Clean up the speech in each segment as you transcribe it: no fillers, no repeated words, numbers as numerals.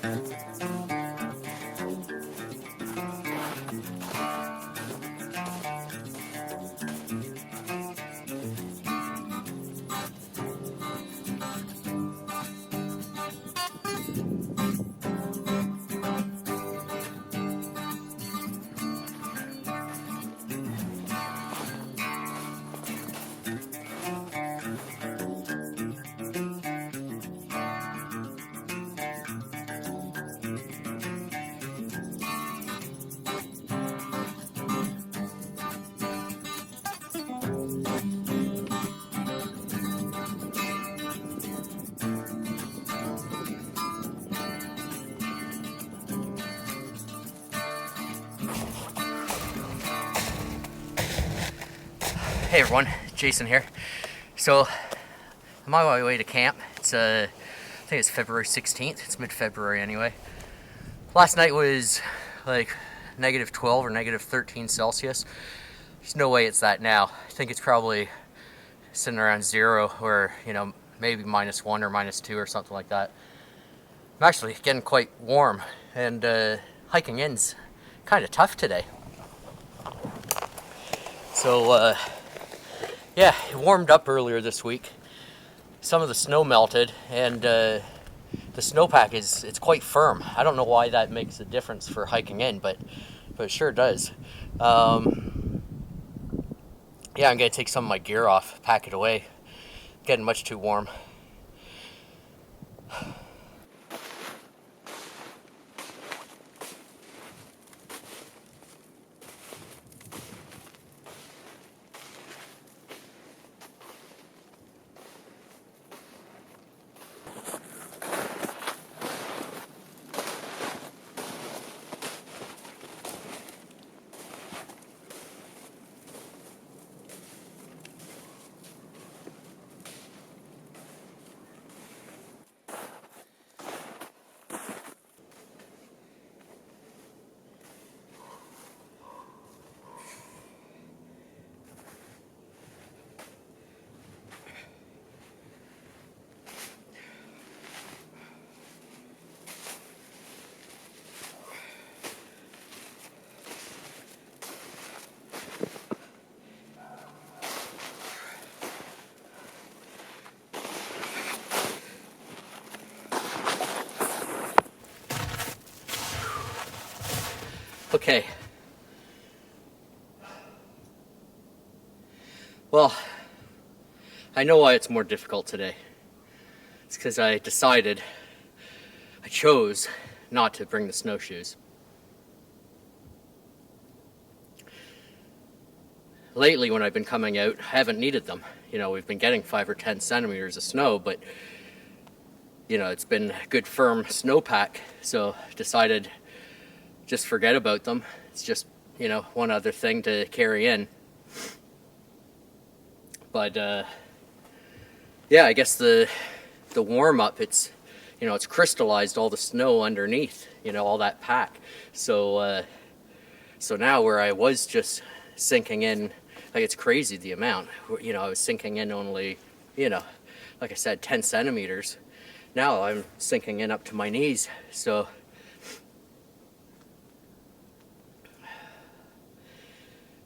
Hey everyone, Jason here. So I'm on my way to camp. It's I think it's February 16th. It's mid-February anyway. Last night was like -12 or -13 Celsius. There's no way it's that now. I think it's probably sitting around 0 or, you know, maybe -1 or -2 or something like that. I'm actually getting quite warm, and hiking in's kind of tough today. So yeah, it warmed up earlier this week. Some of the snow melted, and the snowpack it's quite firm. I don't know why that makes a difference for hiking in, but it sure does. Yeah, I'm gonna take some of my gear off, pack it away. Getting much too warm. Okay. Well, I know why it's more difficult today. It's because I chose not to bring the snowshoes. Lately, when I've been coming out, I haven't needed them. You know, we've been getting 5 or 10 centimeters of snow, but you know, it's been a good firm snowpack, so I decided just forget about them. It's just, you know, one other thing to carry in. But yeah, I guess the warm up, it's, you know, it's crystallized all the snow underneath, you know, all that pack. So so now where I was just sinking in, like, it's crazy the amount, you know, I was sinking in only, you know, like I said, 10 centimeters. Now I'm sinking in up to my knees. So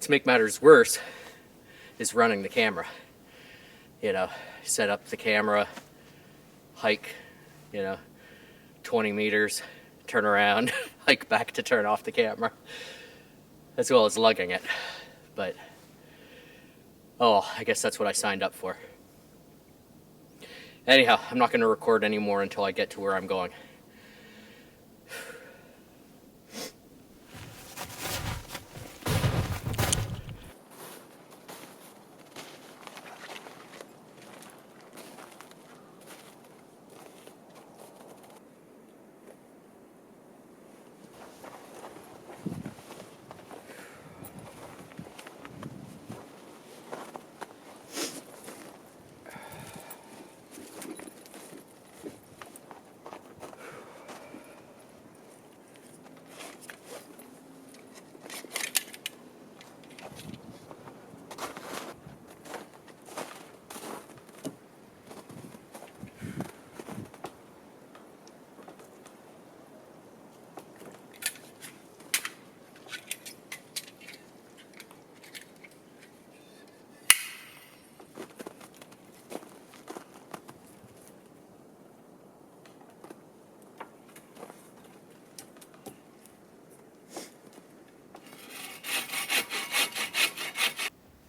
to make matters worse is running the camera. You know, set up the camera, hike, you know, 20 meters, turn around, hike back to turn off the camera, as well as lugging it. But, oh, I guess that's what I signed up for. Anyhow, I'm not going to record anymore until I get to where I'm going.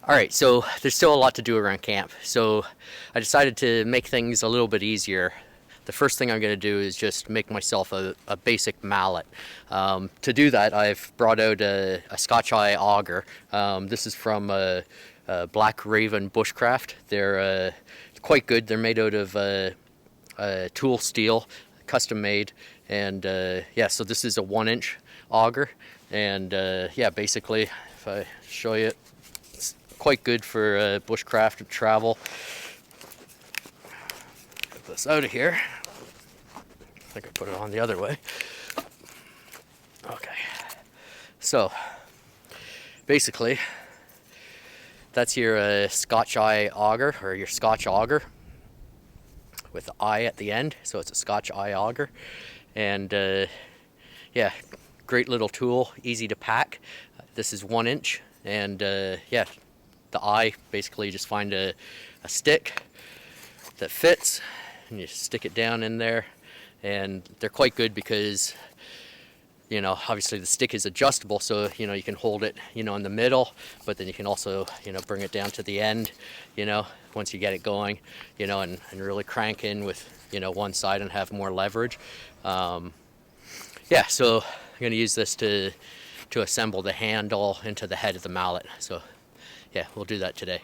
Alright, so there's still a lot to do around camp. So I decided to make things a little bit easier. The first thing I'm going to do is just make myself a basic mallet. To do that, I've brought out a Scotch Eye auger. This is from Black Raven Bushcraft. They're quite good. They're made out of tool steel, custom made. And yeah, so this is a 1-inch auger. And yeah, basically, if I show you, it's quite good for bushcraft travel. Get this out of here. I think I put it on the other way. Okay. So, basically, that's your Scotch Eye auger, or your Scotch auger, with the eye at the end. So it's a Scotch Eye auger. And yeah, great little tool, easy to pack. This is 1 inch, and yeah, the eye, basically you just find a stick that fits, and you stick it down in there, and they're quite good because, you know, obviously the stick is adjustable, so, you know, you can hold it, you know, in the middle, but then you can also, you know, bring it down to the end, you know, once you get it going, you know, and really crank in with, you know, one side and have more leverage. Yeah, so I'm going to use this to assemble the handle into the head of the mallet. So yeah, we'll do that today.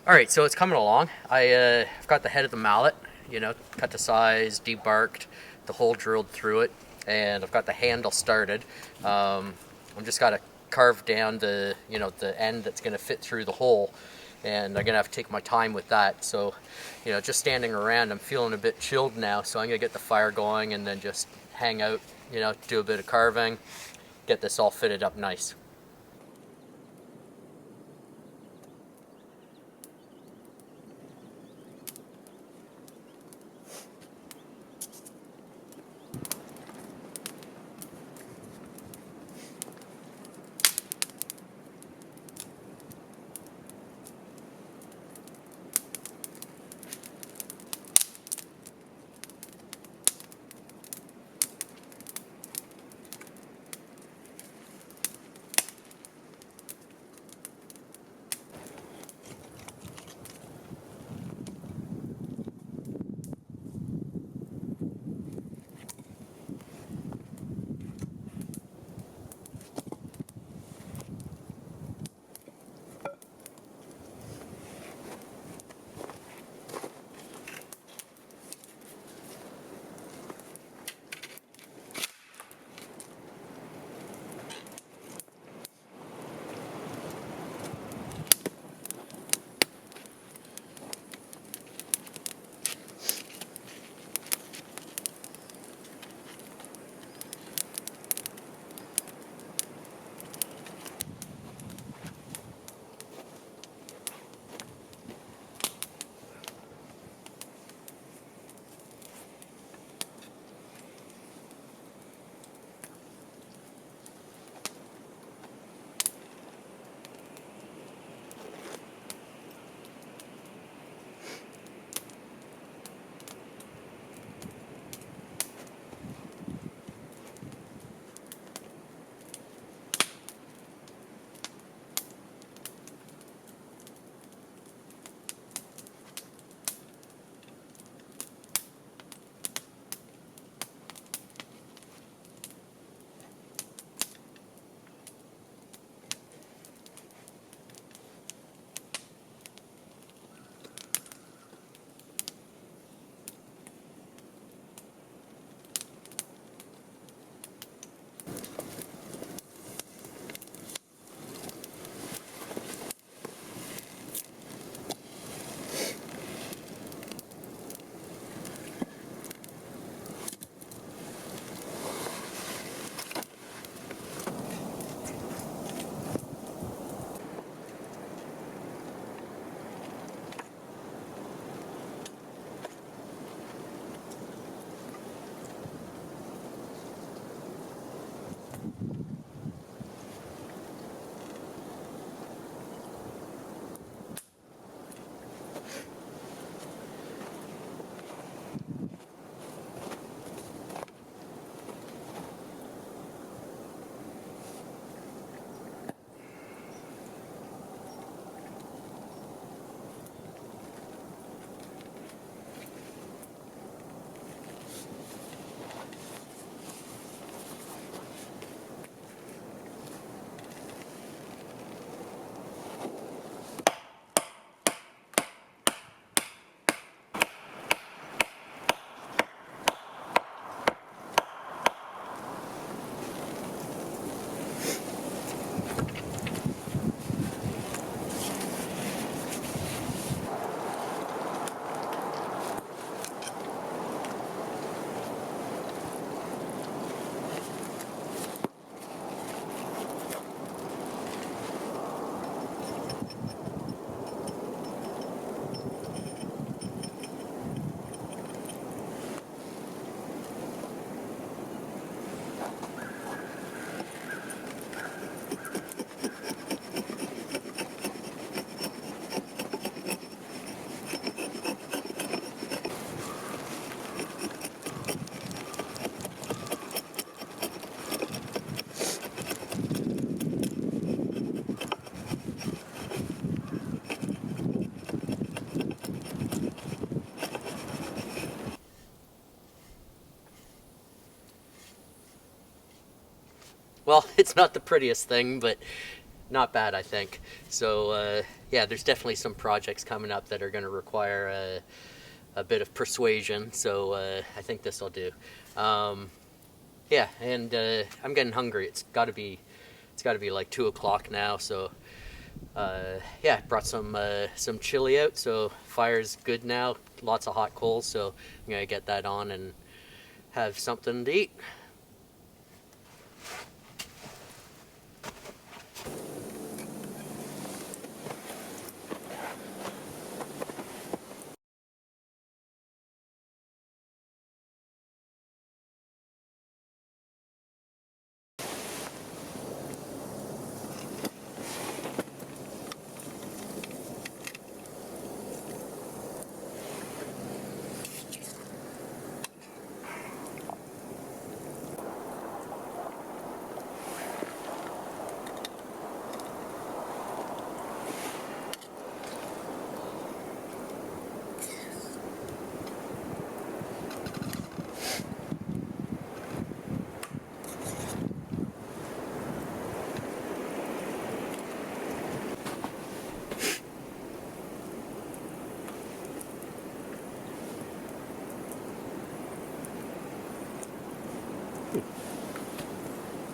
All right, so it's coming along. I've got the head of the mallet, cut to size, debarked, the hole drilled through it, and I've got the handle started. I'm just got to carve down the end that's going to fit through the hole, and I'm going to have to take my time with that. So, just standing around, I'm feeling a bit chilled now, so I'm going to get the fire going and then just hang out, do a bit of carving, get this all fitted up nice. Well, it's not the prettiest thing, but not bad, I think. So, yeah, there's definitely some projects coming up that are going to require a bit of persuasion, so I think this will do. Yeah, and I'm getting hungry. It's got to be like 2 o'clock now, so yeah, brought some chili out, so fire's good now. Lots of hot coals, so I'm gonna get that on and have something to eat.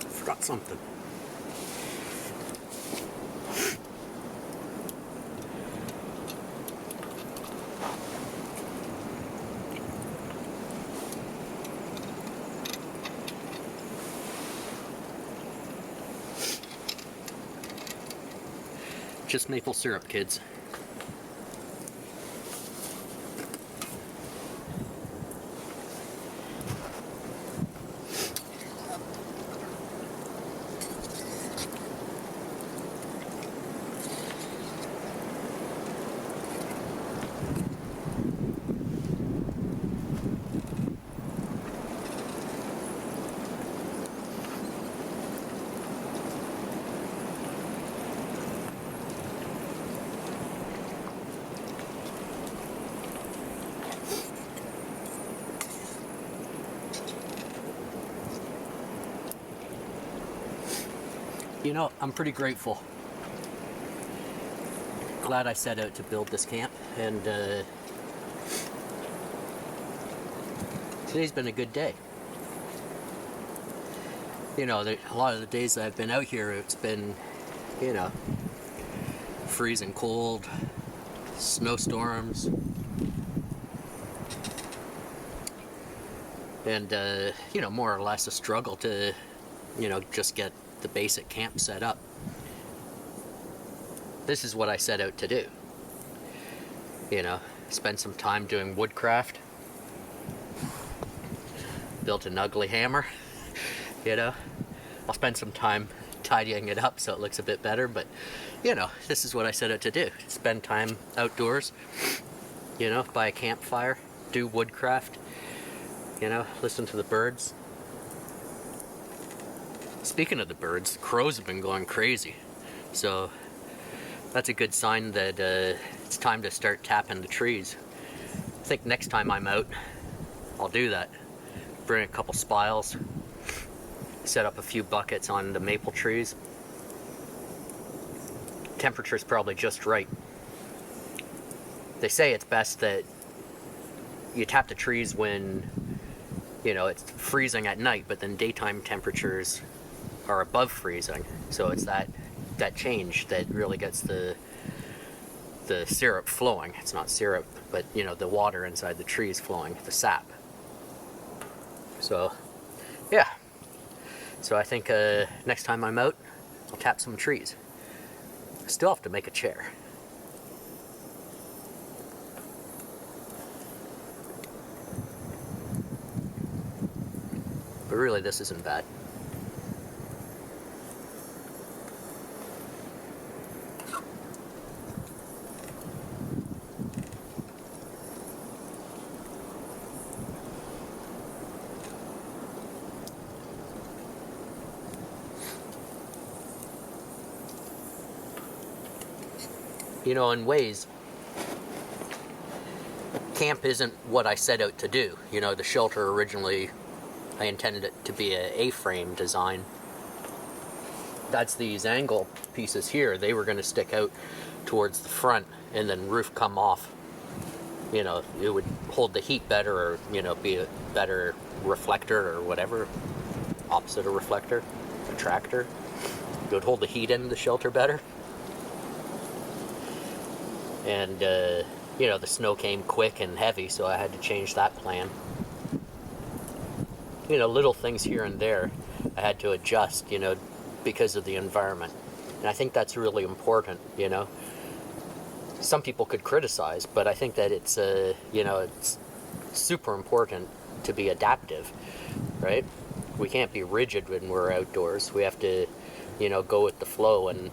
Forgot something. Just maple syrup, kids. You know, I'm pretty grateful. Glad I set out to build this camp, and today's been a good day. You know, a lot of the days that I've been out here, it's been, you know, freezing cold, snowstorms, and you know, more or less a struggle to, you know, just get the basic camp set up. This is what I set out to do. You know, spend some time doing woodcraft, built an ugly hammer, you know. I'll spend some time tidying it up so it looks a bit better, but you know, this is what I set out to do. Spend time outdoors, you know, by a campfire, do woodcraft, you know, listen to the birds. Speaking of the birds, crows have been going crazy, so that's a good sign that it's time to start tapping the trees. I think next time I'm out, I'll do that. Bring a couple spiles, set up a few buckets on the maple trees. Temperature's probably just right. They say it's best that you tap the trees when, you know, it's freezing at night, but then daytime temperatures are above freezing, so it's that change that really gets the syrup flowing. It's not syrup, but you know, the water inside the trees flowing, the sap. So yeah, so I think next time I'm out, I'll tap some trees. I still have to make a chair. But really, this isn't bad. You know, in ways, camp isn't what I set out to do. You know, the shelter originally, I intended it to be a A-frame design. that's these angle pieces here. They were going to stick out towards the front and then roof come off. You know, it would hold the heat better, or, you know, be a better reflector or whatever. Opposite of reflector, attractor. It would hold the heat in the shelter better. And, you know, the snow came quick and heavy, so I had to change that plan. You know, little things here and there I had to adjust, you know, because of the environment. And I think that's really important, you know. Some people could criticize, but I think that it's, you know, it's super important to be adaptive, right? We can't be rigid when we're outdoors. We have to, you know, go with the flow. And,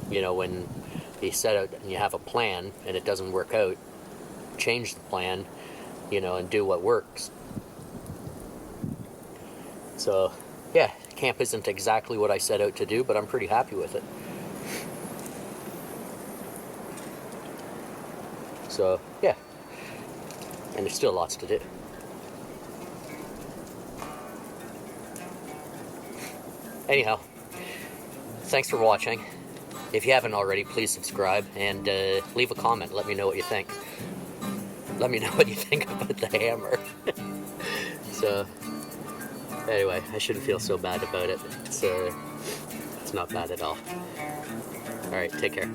you know, when you set out and you have a plan and it doesn't work out, change the plan, you know, and do what works. So, yeah, camp isn't exactly what I set out to do, but I'm pretty happy with it. So, yeah. And there's still lots to do. Anyhow, thanks for watching. If you haven't already, please subscribe and leave a comment. Let me know what you think. Let me know what you think about the hammer. So, anyway, I shouldn't feel so bad about it. It's not bad at all. Alright, take care.